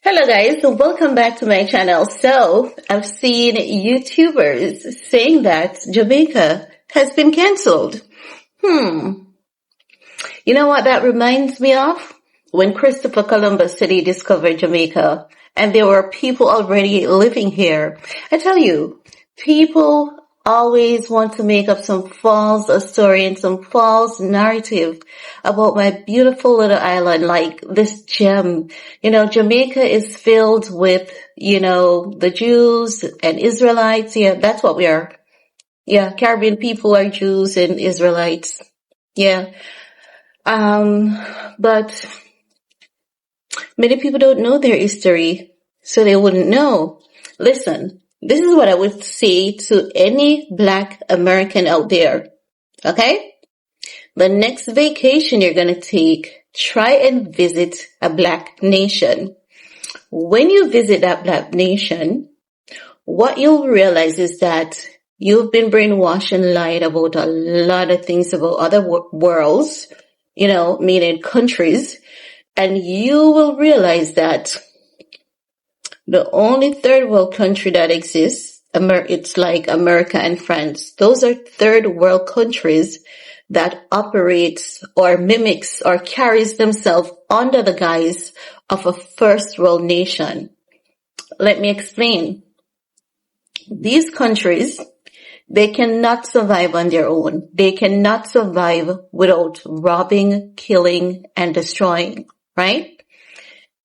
Hello guys, welcome back to my channel. So, I've seen YouTubers saying that Jamaica has been cancelled. You know what that reminds me of? When Christopher Columbus said he discovered Jamaica and there were people already living here. I tell you, people always want to make up some false story and some false narrative about my beautiful little island, like this gem. Jamaica is filled with, the Jews and Israelites. Yeah, that's what we are. Yeah, Caribbean people are Jews and Israelites. Yeah. But many people don't know their history, so they wouldn't know. Listen, this is what I would say to any Black American out there, okay? The next vacation you're going to take, try and visit a Black nation. When you visit that Black nation, what you'll realize is that you've been brainwashed and lied about a lot of things about other worlds, meaning countries, and you will realize that the only third world country that exists, it's like America and France. Those are third world countries that operates or mimics or carries themselves under the guise of a first world nation. Let me explain. These countries, they cannot survive on their own. They cannot survive without robbing, killing, and destroying, right?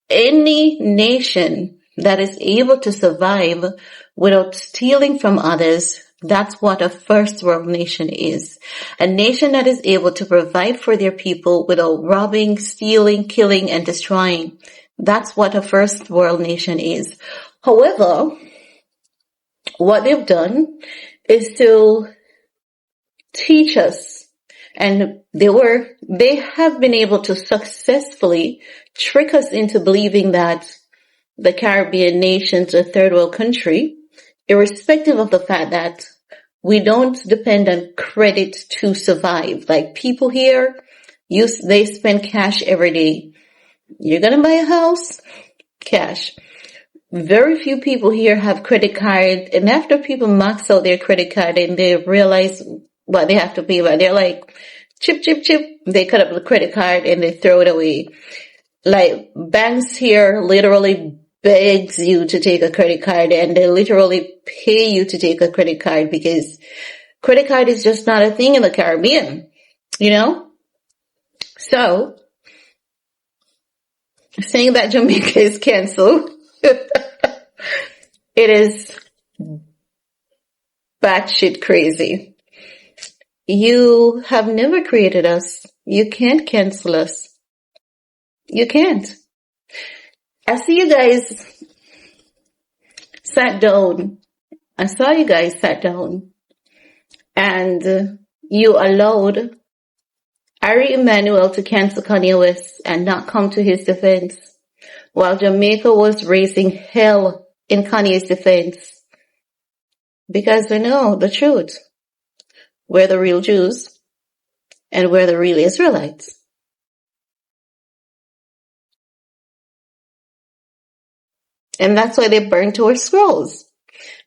Any nation that is able to survive without stealing from others, that's what a first world nation is. A nation that is able to provide for their people without robbing, stealing, killing, and destroying. That's what a first world nation is. However, what they've done is to teach us, and they have been able to successfully trick us into believing that the Caribbean nations are third world country, irrespective of the fact that we don't depend on credit to survive. Like people here, they spend cash every day. You're gonna buy a house? Cash. Very few people here have credit card, and after people max out their credit card and they realize what they have to pay, but they're like, chip, chip, chip. They cut up the credit card and they throw it away. Like banks here literally begs you to take a credit card, and they literally pay you to take a credit card because credit card is just not a thing in the Caribbean, So, saying that Jamaica is canceled, it is batshit crazy. You have never created us. You can't cancel us. You can't. I see you guys sat down. I saw you guys sat down and you allowed Ari Emanuel to cancel Kanye West and not come to his defense while Jamaica was raising hell in Kanye's defense. Because we know the truth. We're the real Jews and we're the real Israelites. And that's why they burned our scrolls,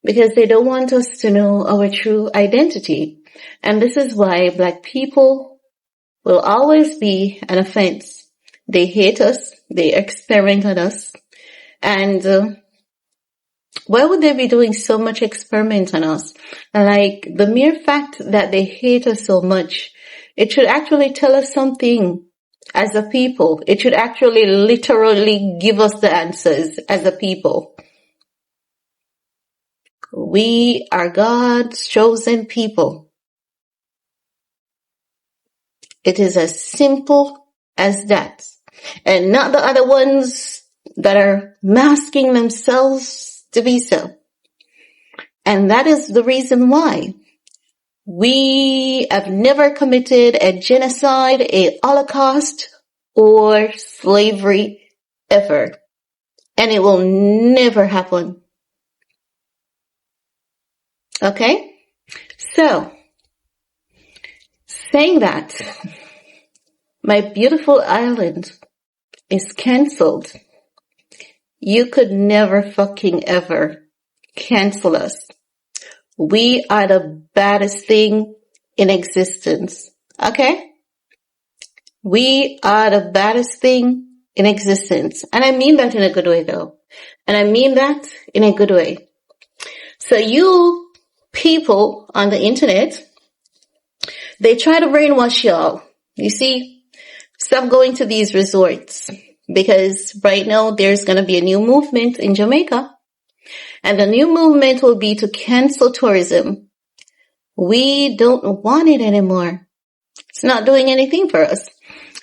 because they don't want us to know our true identity. And this is why Black people will always be an offense. They hate us. They experiment on us. And why would they be doing so much experiment on us? Like the mere fact that they hate us so much, it should actually tell us something. As a people, it should actually literally give us the answers as a people. We are God's chosen people. It is as simple as that. And not the other ones that are masking themselves to be so. And that is the reason why. We have never committed a genocide, a Holocaust, or slavery ever. And it will never happen. Okay? So, saying that, my beautiful island is cancelled You could never fucking ever cancel us. We are the baddest thing in existence. Okay? We are the baddest thing in existence. And I mean that in a good way though. And I mean that in a good way. So you people on the internet, they try to brainwash y'all. You see, stop going to these resorts because right now there's going to be a new movement in Jamaica. And the new movement will be to cancel tourism. We don't want it anymore. It's not doing anything for us.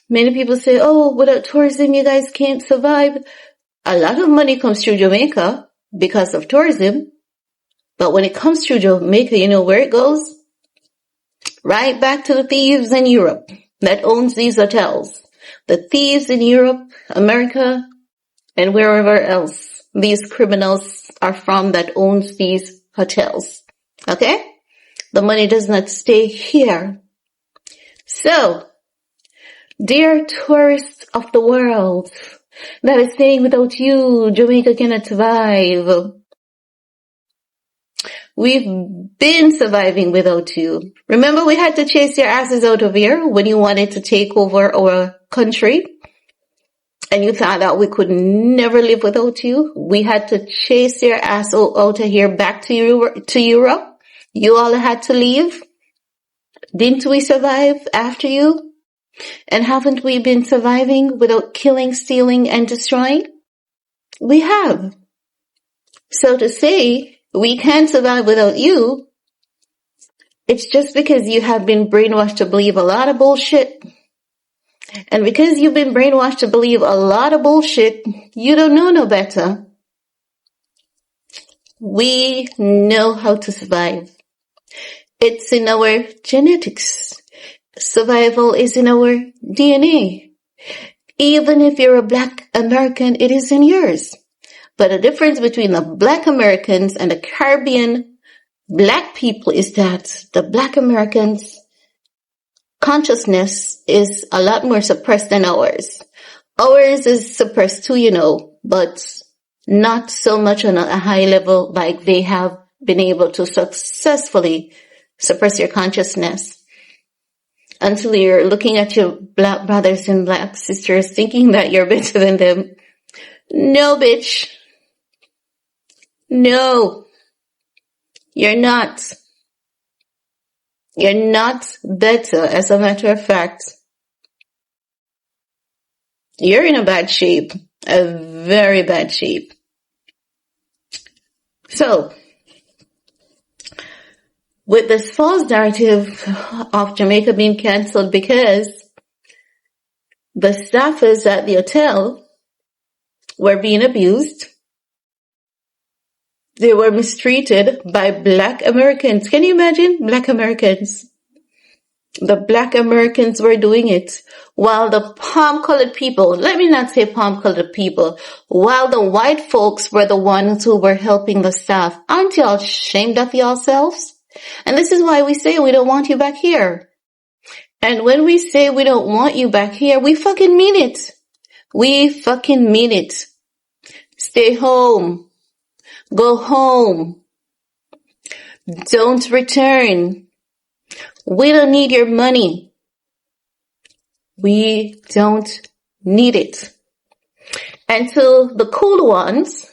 Many people say, oh, without tourism, you guys can't survive. A lot of money comes through Jamaica because of tourism. But when it comes through Jamaica, you know where it goes? Right back to the thieves in Europe that owns these hotels. The thieves in Europe, America, and wherever else these criminals are from that owns these hotels. Okay? The money does not stay here. So, dear tourists of the world that is saying without you, Jamaica cannot survive. We've been surviving without you. Remember we had to chase your asses out of here when you wanted to take over our country? And you thought that we could never live without you? We had to chase your ass out of here back to Europe. You all had to leave. Didn't we survive after you? And haven't we been surviving without killing, stealing, and destroying? We have. So to say we can't survive without you, it's just because you have been brainwashed to believe a lot of bullshit. And because you've been brainwashed to believe a lot of bullshit, you don't know no better. We know how to survive. It's in our genetics. Survival is in our DNA. Even if you're a Black American, it is in yours. But the difference between the Black Americans and the Caribbean Black people is that the Black Americans' consciousness is a lot more suppressed than ours. Ours is suppressed too, you know, but not so much on a high level like they have been able to successfully suppress your consciousness until you're looking at your Black brothers and Black sisters thinking that you're better than them. No, bitch. No. You're not. You're not better. As a matter of fact, you're in a bad shape. A very bad shape. So, with this false narrative of Jamaica being cancelled because the staffers at the hotel were being abused, they were mistreated by Black Americans. Can you imagine? Black Americans. The Black Americans were doing it while the palm-colored people, let me not say palm-colored people, while the white folks were the ones who were helping the staff. Aren't y'all ashamed of yourselves? And this is why we say we don't want you back here. And when we say we don't want you back here, we fucking mean it. We fucking mean it. Stay home. Go home. Don't return. We don't need your money. We don't need it. And to the cool ones,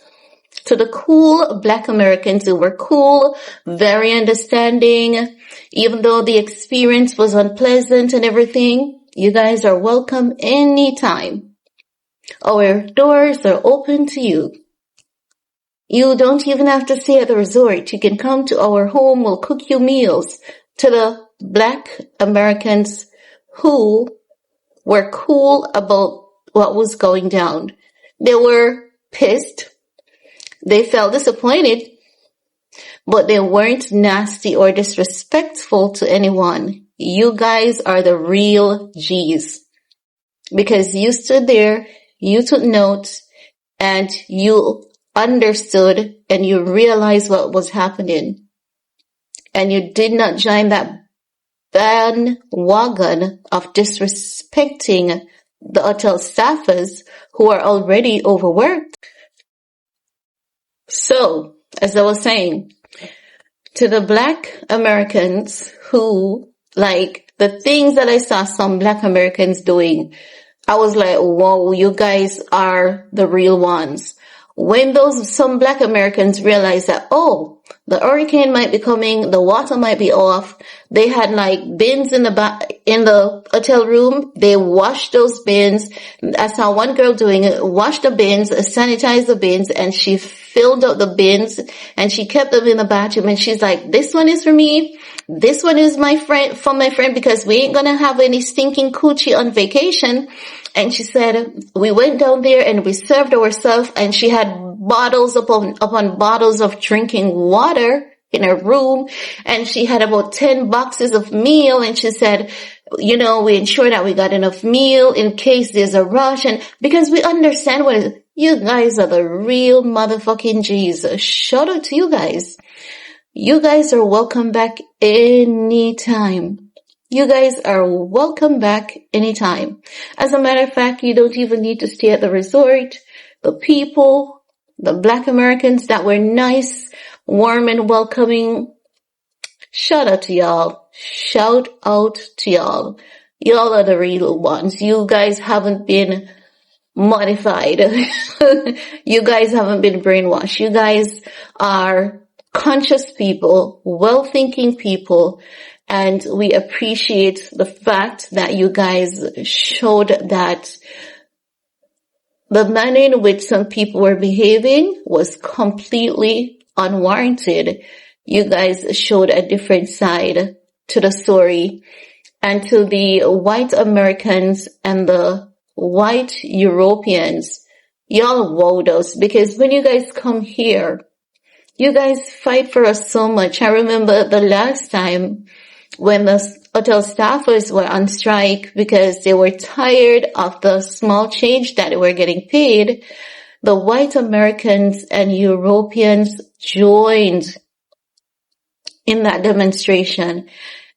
to the cool Black Americans who were cool, very understanding, even though the experience was unpleasant and everything, you guys are welcome anytime. Our doors are open to you. You don't even have to stay at the resort. You can come to our home. We'll cook you meals. To the Black Americans who were cool about what was going down. They were pissed. They felt disappointed, but they weren't nasty or disrespectful to anyone. You guys are the real G's because you stood there, you took notes, and you understood and you realized what was happening. And you did not join that bandwagon of disrespecting the hotel staffers who are already overworked. So, as I was saying, to the Black Americans who, like, the things that I saw some Black Americans doing, I was like, whoa, you guys are the real ones. When some Black Americans realized that, oh, the hurricane might be coming, the water might be off, they had like bins in the hotel room. They washed those bins. I saw one girl doing it, washed the bins, sanitized the bins, and she filled up the bins and she kept them in the bathroom. And she's like, this one is for me. This one is for my friend, because we ain't gonna have any stinking coochie on vacation. And she said, we went down there and we served ourselves, and she had bottles upon bottles of drinking water in her room, and she had about 10 boxes of meal, and she said, you know, we ensure that we got enough meal in case there's a rush, and because we understand what it is. You guys are the real motherfucking G's. Shout out to you guys. You guys are welcome back anytime. You guys are welcome back anytime. As a matter of fact, you don't even need to stay at the resort. The people, the Black Americans that were nice, warm and welcoming, shout out to y'all. Shout out to y'all. Y'all are the real ones. You guys haven't been modified. You guys haven't been brainwashed. You guys are conscious people, well-thinking people, and we appreciate the fact that you guys showed that the manner in which some people were behaving was completely unwarranted. You guys showed a different side to the story. And to the white Americans and the white Europeans, y'all wowed us, because when you guys come here, you guys fight for us so much. I remember the last time when the hotel staffers were on strike because they were tired of the small change that they were getting paid, the white Americans and Europeans joined in that demonstration.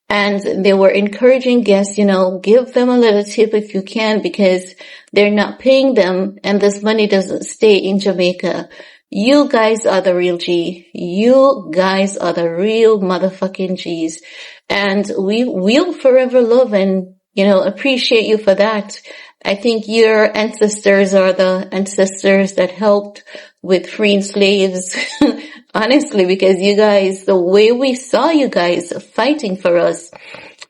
And they were encouraging guests, you know, give them a little tip if you can, because they're not paying them and this money doesn't stay in Jamaica. You guys are the real G. You guys are the real motherfucking G's. And we'll forever love and, you know, appreciate you for that. I think your ancestors are the ancestors that helped with freeing slaves. Honestly, because you guys, the way we saw you guys fighting for us,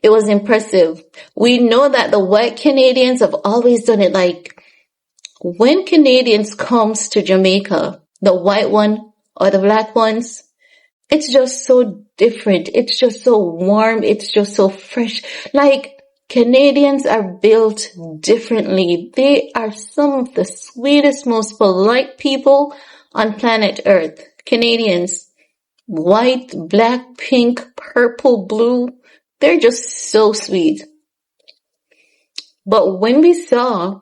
it was impressive. We know that the white Canadians have always done it. Like, when Canadians comes to Jamaica, the white one or the black ones, it's just so different. It's just so warm. It's just so fresh. Like, Canadians are built differently. They are some of the sweetest, most polite people on planet Earth. Canadians, white, black, pink, purple, blue, they're just so sweet. But when we saw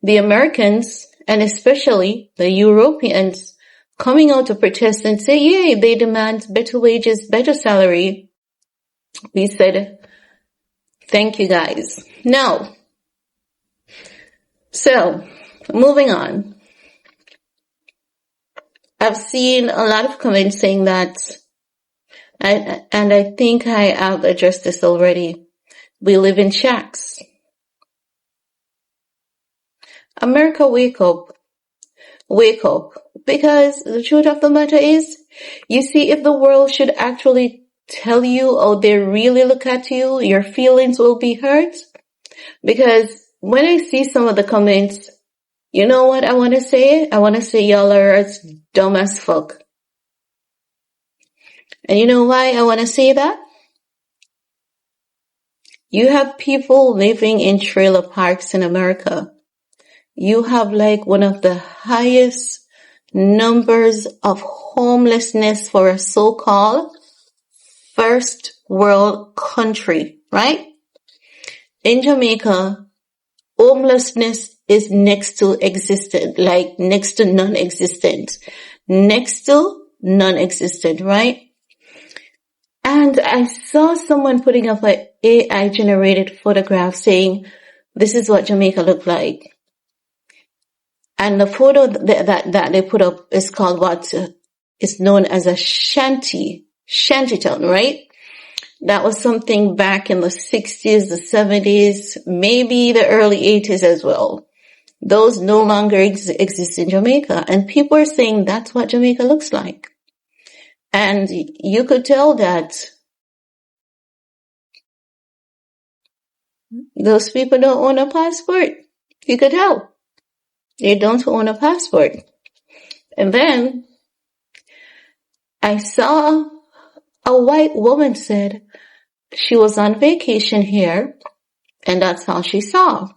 the Americans, and especially the Europeans, coming out to protest and say, yay, they demand better wages, better salary, we said, thank you guys. Now, so, moving on. I've seen a lot of comments saying that, and I think I have addressed this already, we live in shacks. America, wake up. Wake up. Because the truth of the matter is, you see, if the world should actually tell you how they really look at you, your feelings will be hurt. Because when I see some of the comments, you know what I want to say? I want to say y'all are as dumb as fuck. And you know why I want to say that? You have people living in trailer parks in America. You have like one of the highest numbers of homelessness for a so-called first world country, right? In Jamaica, homelessness is next to existent, like next to non-existent. Next to non-existent, right? And I saw someone putting up an AI-generated photograph saying, this is what Jamaica looked like. And the photo that they put up is called what is known as a shantytown, right? That was something back in the 60s, the 70s, maybe the early 80s as well. Those no longer exist in Jamaica. And people are saying that's what Jamaica looks like. And you could tell that those people don't own a passport. You could tell. They don't own a passport. And then I saw a white woman said she was on vacation here, and that's how she saw.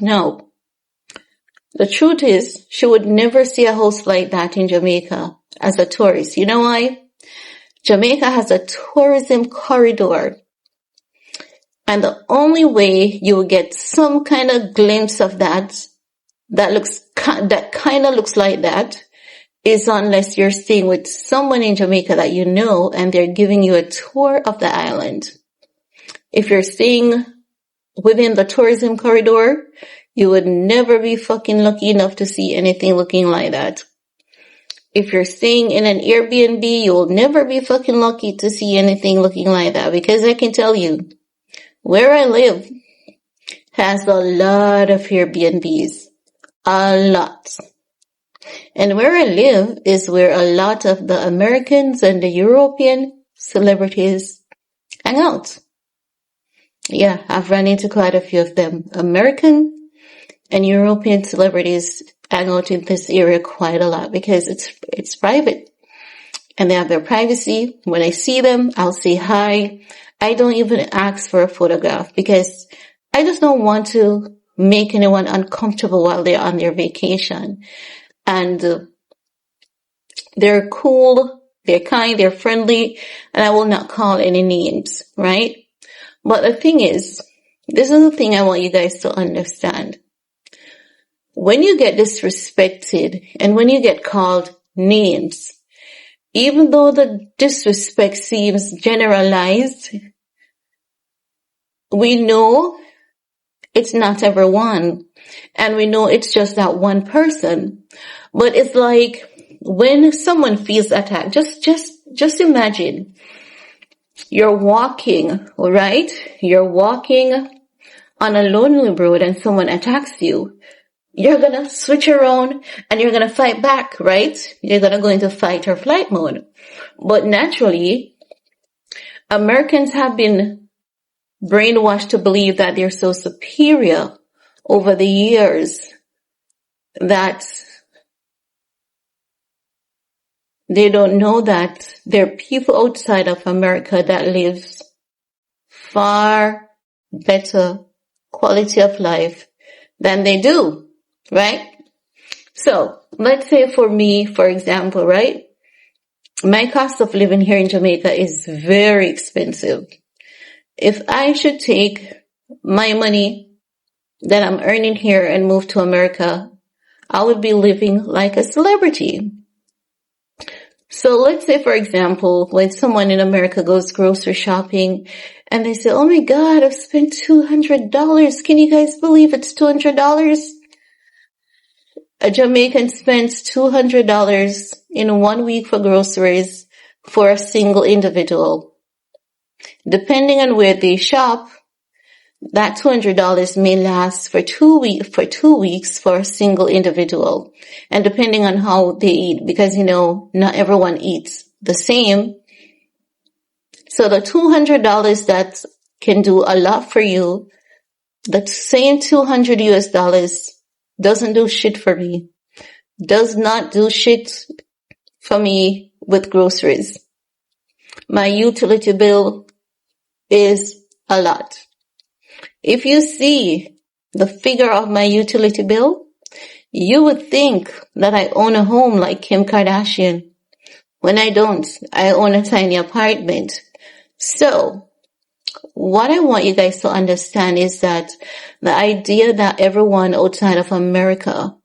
No. The truth is, she would never see a house like that in Jamaica as a tourist. You know why? Jamaica has a tourism corridor. And the only way you will get some kind of glimpse of that kind of looks like that is unless you're staying with someone in Jamaica that you know and they're giving you a tour of the island. If you're staying within the tourism corridor, you would never be fucking lucky enough to see anything looking like that. If you're staying in an Airbnb, you'll never be fucking lucky to see anything looking like that, because I can tell you, where I live has a lot of Airbnbs. A lot. And where I live is where a lot of the Americans and the European celebrities hang out. Yeah, I've run into quite a few of them. American and European celebrities hang out in this area quite a lot because it's private. And they have their privacy. When I see them, I'll say hi. I don't even ask for a photograph because I just don't want to make anyone uncomfortable while they're on their vacation. And they're cool, they're kind, they're friendly, and I will not call any names, right? But the thing is, this is the thing I want you guys to understand. When you get disrespected and when you get called names, even though the disrespect seems generalized, we know it's not everyone. And we know it's just that one person. But it's like when someone feels attacked, just imagine you're walking, right? You're walking on a lonely road and someone attacks you. You're going to switch around and you're going to fight back, right? You're going to go into fight or flight mode. But naturally, Americans have been brainwashed to believe that they're so superior over the years that they don't know that there are people outside of America that lives far better quality of life than they do, right? So let's say for me, for example, right? My cost of living here in Jamaica is very expensive. If I should take my money that I'm earning here and move to America, I would be living like a celebrity. So let's say, for example, when someone in America goes grocery shopping and they say, oh my God, I've spent $200. Can you guys believe it's $200? A Jamaican spends $200 in 1 week for groceries for a single individual. Depending on where they shop, that $200 may last for 2 weeks for a single individual. And depending on how they eat, because, not everyone eats the same. So the $200 that can do a lot for you, the same $200 US doesn't do shit for me. Does not do shit for me with groceries. My utility bill is a lot. If you see the figure of my utility bill, you would think that I own a home like Kim Kardashian. When I don't, I own a tiny apartment. So, what I want you guys to understand is that the idea that everyone outside of America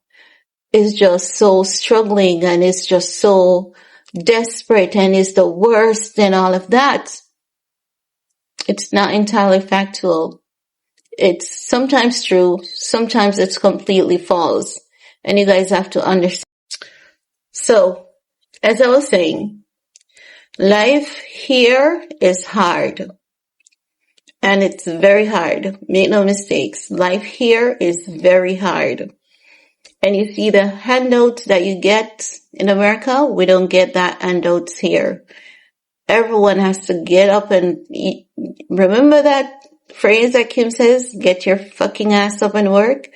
is just so struggling and is just so desperate and is the worst and all of that, it's not entirely factual. It's sometimes true, sometimes it's completely false. And you guys have to understand. So, as I was saying, life here is hard. And it's very hard. Make no mistakes. Life here is very hard. And you see the handouts that you get in America, we don't get that handouts here. Everyone has to get up and eat. Remember that phrase that Kim says, get your fucking ass up and work?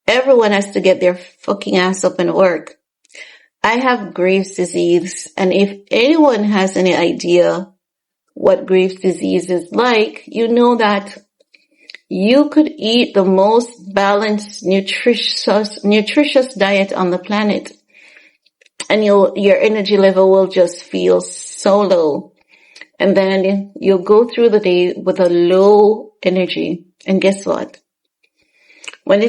Everyone has to get their fucking ass up and work. I have Graves' disease, and if anyone has any idea what Graves' disease is like, you know that you could eat the most balanced, nutritious diet on the planet, and your energy level will just feel so low. And then you'll go through the day with a low energy. And guess what? When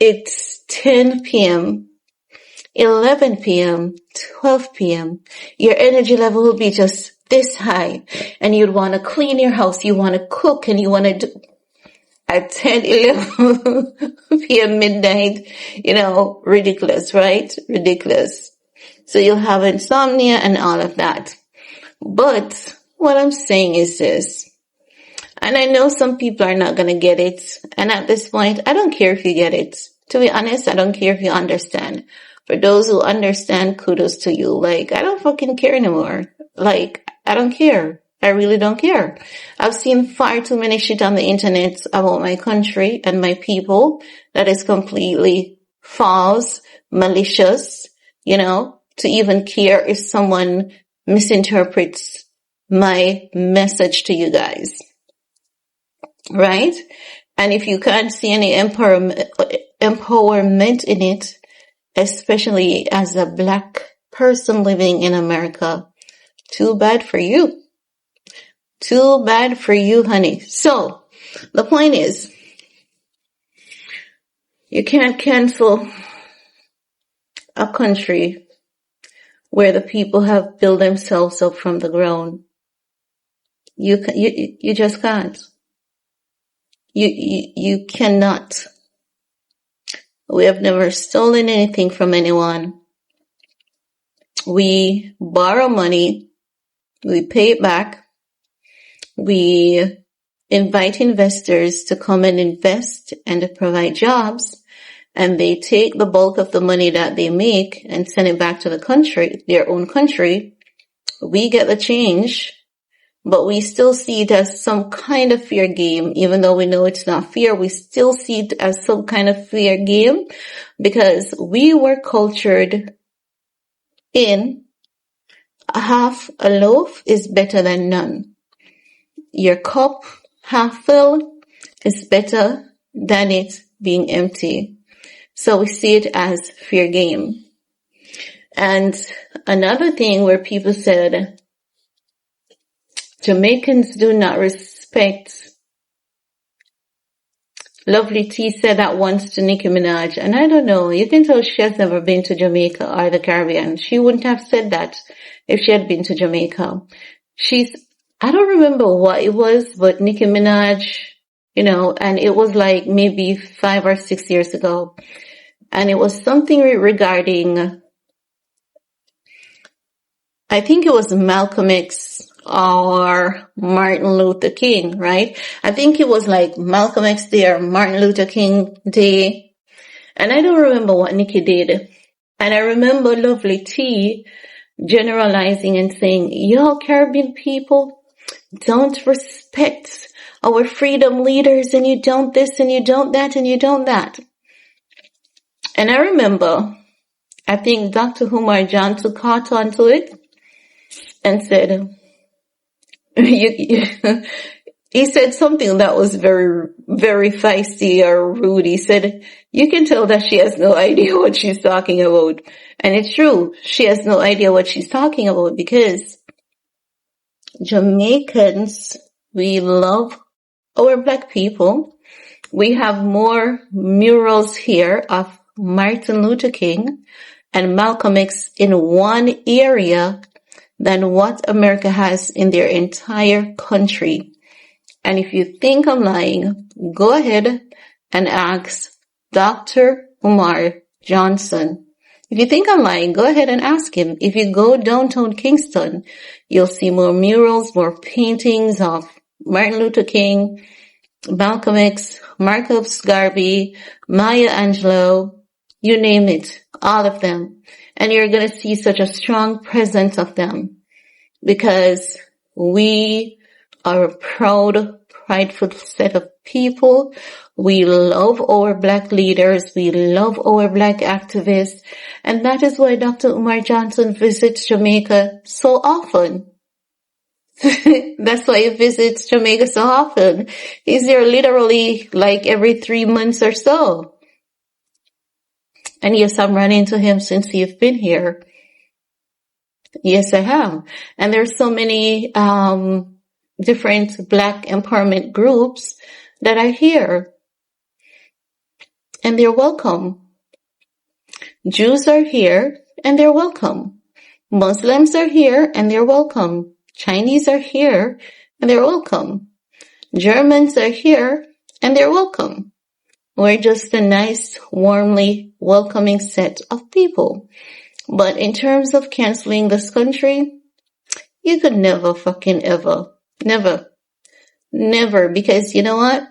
it's 10 p.m., 11 p.m., 12 p.m., your energy level will be just this high. And you'd want to clean your house. You want to cook, and you want to do at 10, 11 p.m. midnight, ridiculous, right? Ridiculous. So you'll have insomnia and all of that. But what I'm saying is this, and I know some people are not going to get it. And at this point, I don't care if you get it. To be honest, I don't care if you understand. For those who understand, kudos to you. I don't fucking care anymore. I don't care. I really don't care. I've seen far too many shit on the internet about my country and my people that is completely false, malicious, to even care if someone misinterprets my message to you guys. Right? And if you can't see any empowerment in it, especially as a black person living in America, too bad for you. Too bad for you, honey. So, the point is, you can't cancel a country where the people have built themselves up from the ground. You just can't. You cannot. We have never stolen anything from anyone. We borrow money. We pay it back. We invite investors to come and invest and to provide jobs, and they take the bulk of the money that they make and send it back to the country, their own country. We get the change, but we still see it as some kind of fair game. Even though we know it's not fair, we still see it as some kind of fair game because we were cultured in half a loaf is better than none. Your cup half full is better than it being empty. So we see it as fair game. And another thing where people said Jamaicans do not respect. Lovely T said that once to Nicki Minaj, and I don't know, you can tell she has never been to Jamaica or the Caribbean. She wouldn't have said that if she had been to Jamaica. I don't remember what it was, but Nicki Minaj, and it was maybe 5 or 6 years ago. And it was something regarding, I think it was Malcolm X or Martin Luther King, right? I think it was Malcolm X Day or Martin Luther King Day. And I don't remember what Nicki did. And I remember Lovely T generalizing and saying, y'all Caribbean people don't respect our freedom leaders, and you don't this and you don't that and you don't that. And I remember, I think Dr. Umar Johnson caught on to it and said, he said something that was very, very feisty or rude. He said, you can tell that she has no idea what she's talking about. And it's true. She has no idea what she's talking about because Jamaicans, we love our black people. We have more murals here of Martin Luther King and Malcolm X in one area than what America has in their entire country. And if you think I'm lying, go ahead and ask Dr. Umar Johnson. If you think I'm lying, go ahead and ask him. If you go downtown Kingston, you'll see more murals, more paintings of Martin Luther King, Malcolm X, Marcus Garvey, Maya Angelou, you name it, all of them. And you're going to see such a strong presence of them because we are a proud, prideful set of people. We love our black leaders. We love our black activists. And that is why Dr. Umar Johnson visits Jamaica so often. That's why he visits Jamaica so often. He's there literally like every 3 months or so. And yes, I'm running into him since you've been here. Yes, I have. And there's so many different black empowerment groups that are here. And they're welcome. Jews are here and they're welcome. Muslims are here and they're welcome. Chinese are here and they're welcome. Germans are here and they're welcome. We're just a nice, warmly welcoming set of people. But in terms of canceling this country, you could never fucking ever. Never. Because you know what?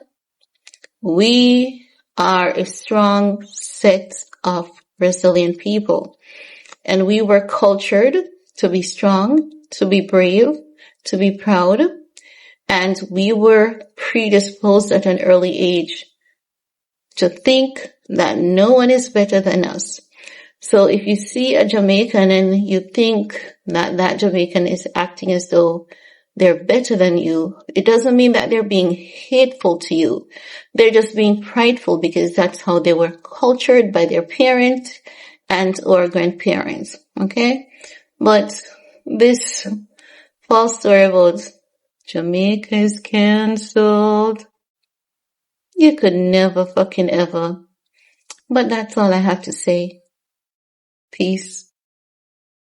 We are a strong set of resilient people. And we were cultured to be strong, to be brave, to be proud. And we were predisposed at an early age to think that no one is better than us. So if you see a Jamaican and you think that that Jamaican is acting as though they're better than you, it doesn't mean that they're being hateful to you. They're just being prideful because that's how they were cultured by their parents and or grandparents. Okay? But this false story about Jamaica is cancelled, you could never fucking ever. But that's all I have to say. Peace.